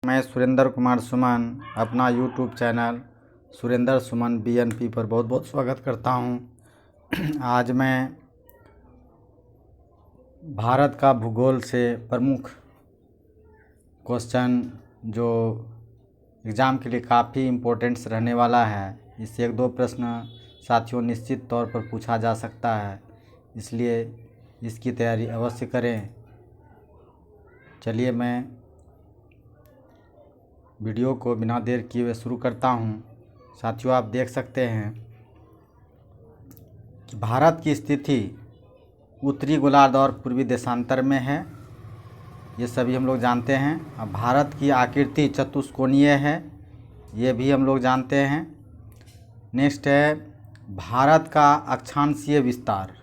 मैं सुरेंद्र कुमार सुमन अपना YouTube channel Surendra सुमन BNP पर बहुत बहुत स्वागत करता हूं। आज मैं भारत का भूगोल से प्रमुख क्वेश्चन जो एग्ज़ाम के लिए काफ़ी इम्पोर्टेंट्स रहने वाला है, इससे एक दो प्रश्न साथियों निश्चित तौर पर पूछा जा सकता है, इसलिए इसकी तैयारी अवश्य करें। चलिए मैं वीडियो को बिना देर किए हुए शुरू करता हूं। साथियों, आप देख सकते हैं कि भारत की स्थिति उत्तरी गोलार्ध और पूर्वी देशांतर में है, ये सभी हम लोग जानते हैं। अब भारत की आकृति चतुष्कोणीय है, ये भी हम लोग जानते हैं। नेक्स्ट है भारत का अक्षांशीय विस्तार।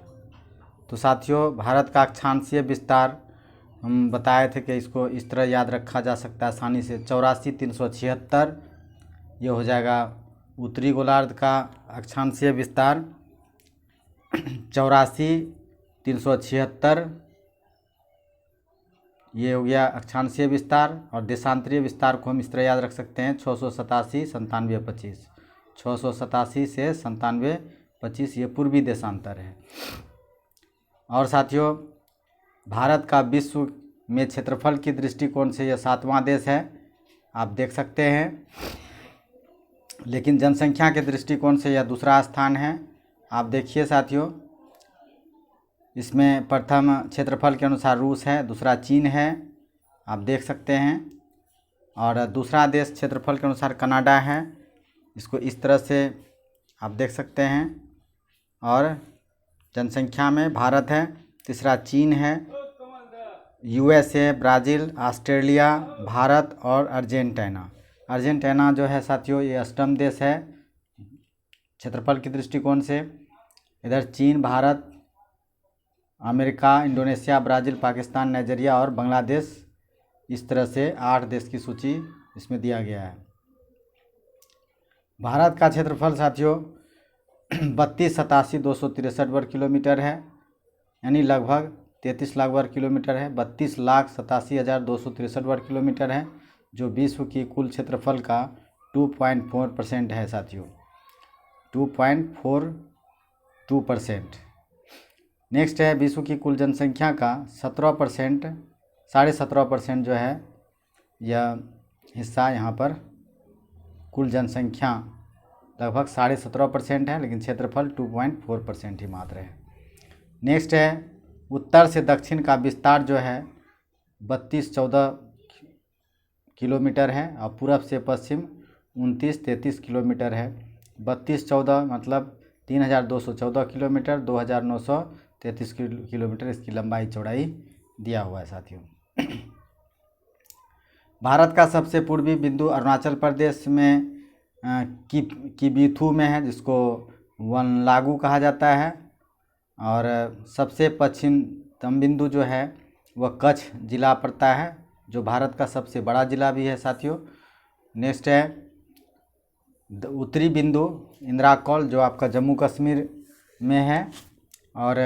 तो साथियों, भारत का अक्षांशीय विस्तार हम बताए थे कि इसको इस तरह याद रखा जा सकता है आसानी से, 84,376 ये हो जाएगा उत्तरी गोलार्ध का अक्षांशीय विस्तार। 84,376 ये हो गया अक्षांशीय विस्तार। और देशांतरीय विस्तार को हम इस तरह याद रख सकते हैं 687, 97, 25। 687 से 97, 25 ये पूर्वी देशांतर है। और साथियों, भारत का विश्व में क्षेत्रफल की दृष्टिकोण से यह 7वां देश है, आप देख सकते हैं। लेकिन जनसंख्या के दृष्टिकोण से यह दूसरा स्थान है। आप देखिए साथियों, इसमें प्रथम क्षेत्रफल के अनुसार रूस है, दूसरा चीन है, आप देख सकते हैं। और दूसरा देश क्षेत्रफल के अनुसार कनाडा है, इसको इस तरह से आप देख सकते हैं। और जनसंख्या में भारत है, तीसरा चीन है, USA, ब्राज़ील, ऑस्ट्रेलिया, भारत और अर्जेंटीना। अर्जेंटीना जो है साथियों ये अष्टम देश है क्षेत्रफल की दृष्टिकोण से। इधर चीन, Bharat, America, Indonesia, Brazil, Pakistan, Nigeria और बांग्लादेश, इस तरह से 8 देश की सूची इसमें दिया गया है। भारत का क्षेत्रफल साथियों 32,87,263 वर्ग किलोमीटर है, यानी लगभग 33 लाख वर्ग किलोमीटर है। 32,87,263 वर्ग किलोमीटर है, जो विश्व की कुल क्षेत्रफल का 2.4% है साथियों, 2.42%। नेक्स्ट है विश्व की कुल जनसंख्या का 17%, 17.5% जो है यह हिस्सा यहाँ पर कुल जनसंख्या लगभग 17.5% है, लेकिन क्षेत्रफल 2.4% ही मात्र है। नेक्स्ट है उत्तर से दक्षिण का विस्तार जो है 3214 किलोमीटर है, और पूरब से पश्चिम 2933 किलोमीटर है। 3214 मतलब 3214 किलोमीटर, 2933 किलोमीटर इसकी लंबाई चौड़ाई दिया हुआ है साथियों। भारत का सबसे पूर्वी बिंदु अरुणाचल प्रदेश में किबिथु में है, जिसको वनलागु कहा जाता है। और सबसे पश्चिमतम बिंदु जो है वह कच्छ जिला पड़ता है, जो भारत का सबसे बड़ा जिला भी है साथियों। नेक्स्ट है उत्तरी बिंदु इंदिरा कौल, जो आपका जम्मू कश्मीर में है। और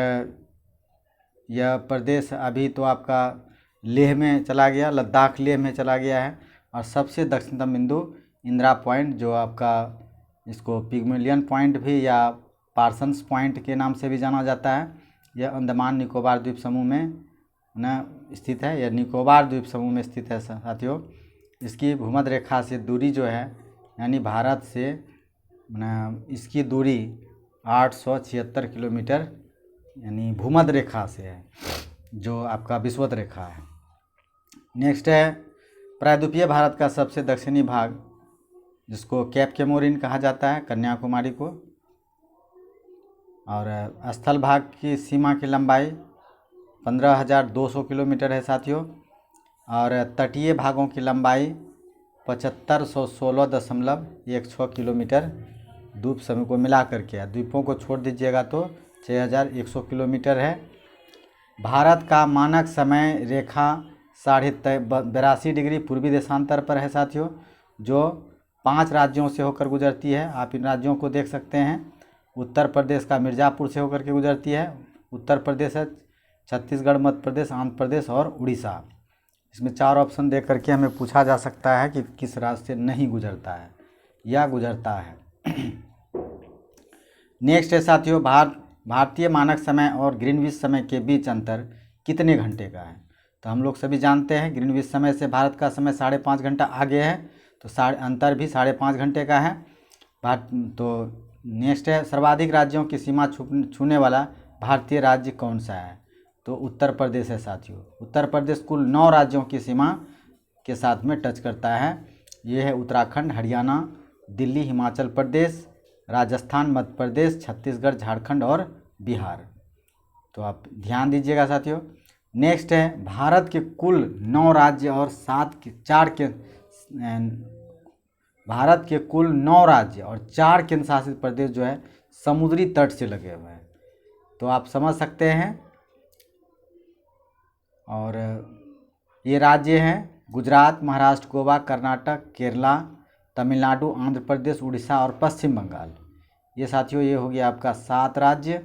यह प्रदेश अभी तो आपका लेह में चला गया, लद्दाख लेह में चला गया है। और सबसे दक्षिणतम बिंदु इंदिरा पॉइंट, जो आपका इसको पिग्मेलियन पॉइंट भी या पार्सन्स पॉइंट के नाम से भी जाना जाता है, यह अंडमान निकोबार द्वीप समूह में न स्थित है। यह निकोबार द्वीप समूह में स्थित है साथियों। इसकी भूमध्य रेखा से दूरी जो है, यानी भारत से न इसकी दूरी 876 किलोमीटर यानी भूमध्य रेखा से है, जो आपका विषुवत रेखा है। नेक्स्ट है प्रायद्वीपीय भारत का सबसे दक्षिणी भाग, जिसको कैप केमोरिन कहा जाता है, कन्याकुमारी को। और स्थल भाग की सीमा की लंबाई 15,200 किलोमीटर है साथियों। और तटीय भागों की लंबाई 7516.16 किलोमीटर द्वीप समूह को मिला करके है। द्वीपों को छोड़ दीजिएगा तो 6,100 किलोमीटर है। भारत का मानक समय रेखा 82.5 डिग्री पूर्वी देशांतर पर है साथियों, जो 5 राज्यों से होकर गुजरती है। आप इन राज्यों को देख सकते हैं। उत्तर प्रदेश का मिर्ज़ापुर से होकर के गुजरती है, उत्तर प्रदेश है, छत्तीसगढ़, मध्य प्रदेश, आंध्र प्रदेश और उड़ीसा। इसमें 4 ऑप्शन दे करके हमें पूछा जा सकता है कि किस राज्य से नहीं गुजरता है या गुजरता है। नेक्स्ट है साथियों, भारतीय मानक समय और ग्रीनविच समय के बीच अंतर कितने घंटे का है। तो हम लोग सभी जानते हैं ग्रीनविच समय से भारत का समय 5.5 घंटा आगे है, तो अंतर भी 5.5 घंटे का है। तो नेक्स्ट है, सर्वाधिक राज्यों की सीमा छूने वाला भारतीय राज्य कौन सा है। तो उत्तर प्रदेश है साथियों। उत्तर प्रदेश कुल 9 राज्यों की सीमा के साथ में टच करता है। ये है उत्तराखंड, हरियाणा, दिल्ली, हिमाचल प्रदेश, राजस्थान, मध्य प्रदेश, छत्तीसगढ़, झारखंड और बिहार। तो आप ध्यान दीजिएगा साथियों। नेक्स्ट है, भारत के कुल 9 राज्य और भारत के कुल 9 राज्य और 4 केंद्र शासित प्रदेश जो है समुद्री तट से लगे हुए हैं। तो आप समझ सकते हैं। और ये राज्य हैं गुजरात, महाराष्ट्र, गोवा, कर्नाटक, केरला, तमिलनाडु, आंध्र प्रदेश, उड़ीसा और पश्चिम बंगाल। ये साथियों ये हो गया आपका 7 राज्य,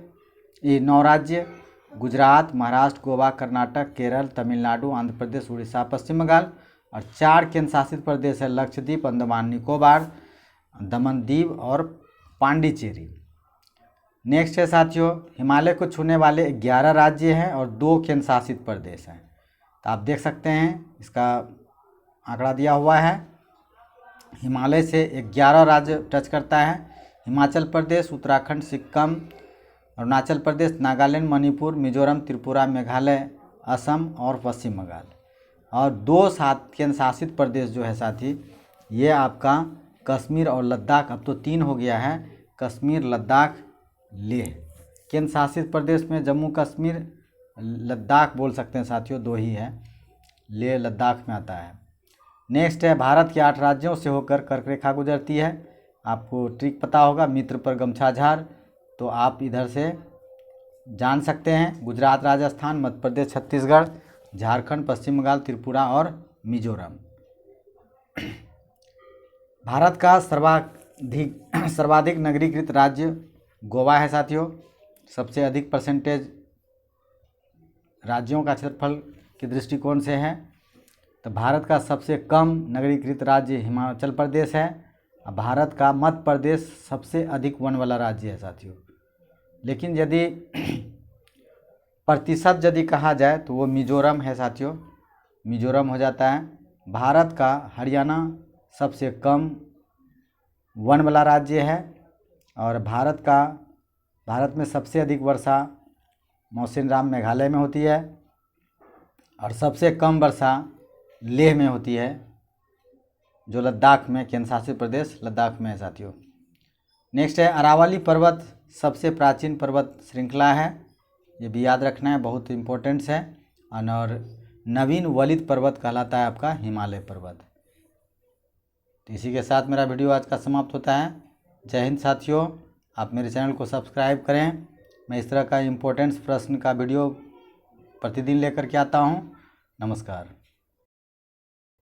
ये 9 राज्य, गुजरात, महाराष्ट्र, गोवा, कर्नाटक, केरल, तमिलनाडु, आंध्र प्रदेश, उड़ीसा, पश्चिम बंगाल। और 4 केंद्र शासित प्रदेश है लक्षद्वीप, अंडमान निकोबार, दमन दीव और पांडिचेरी। नेक्स्ट है साथियों, हिमालय को छूने वाले 11 राज्य हैं और 2 केंद्र शासित प्रदेश हैं। तो आप देख सकते हैं इसका आंकड़ा दिया हुआ है। हिमालय से 11 राज्य टच करता है। हिमाचल प्रदेश, उत्तराखंड, सिक्किम, अरुणाचल प्रदेश, नागालैंड, मणिपुर, मिजोरम, त्रिपुरा, मेघालय, असम और पश्चिम बंगाल। और 2 केंद्र शासित प्रदेश जो है साथी, ये आपका कश्मीर और लद्दाख, अब तो 3 हो गया है, कश्मीर, लद्दाख, लेह। केंद्र शासित प्रदेश में जम्मू कश्मीर, लद्दाख बोल सकते हैं साथियों, 2 ही है, लेह लद्दाख में आता है। नेक्स्ट है, भारत के 8 राज्यों से होकर कर्क रेखा गुजरती है। आपको ट्रिक पता होगा, मित्र पर गमछा झार, तो आप इधर से जान सकते हैं। गुजरात, राजस्थान, मध्य प्रदेश, छत्तीसगढ़, झारखंड, पश्चिम बंगाल, त्रिपुरा और मिजोरम। भारत का सर्वाधिक नगरीकृत राज्य गोवा है साथियों। सबसे अधिक परसेंटेज राज्यों का क्षेत्रफल के दृष्टिकोण से है। तो भारत का सबसे कम नगरीकृत राज्य हिमाचल प्रदेश है। भारत का मध्य प्रदेश सबसे अधिक वन वाला राज्य है साथियों। लेकिन यदि प्रतिशत यदि कहा जाए तो वो मिजोरम है साथियों, मिजोरम हो जाता है। भारत का हरियाणा सबसे कम वन वाला राज्य है। और भारत में सबसे अधिक वर्षा मौसिन राम मेघालय में होती है और सबसे कम वर्षा लेह में होती है, जो लद्दाख में, केंद्र शासित प्रदेश लद्दाख में है साथियों। नेक्स्ट है, अरावली पर्वत सबसे प्राचीन पर्वत श्रृंखला है, ये भी याद रखना है, बहुत इम्पोर्टेंट्स है। और नवीन वलित पर्वत कहलाता है आपका हिमालय पर्वत। तो इसी के साथ मेरा वीडियो आज का समाप्त होता है। जय हिंद साथियों। आप मेरे चैनल को सब्सक्राइब करें। मैं इस तरह का इम्पोर्टेंट्स प्रश्न का वीडियो प्रतिदिन लेकर के आता हूँ। नमस्कार।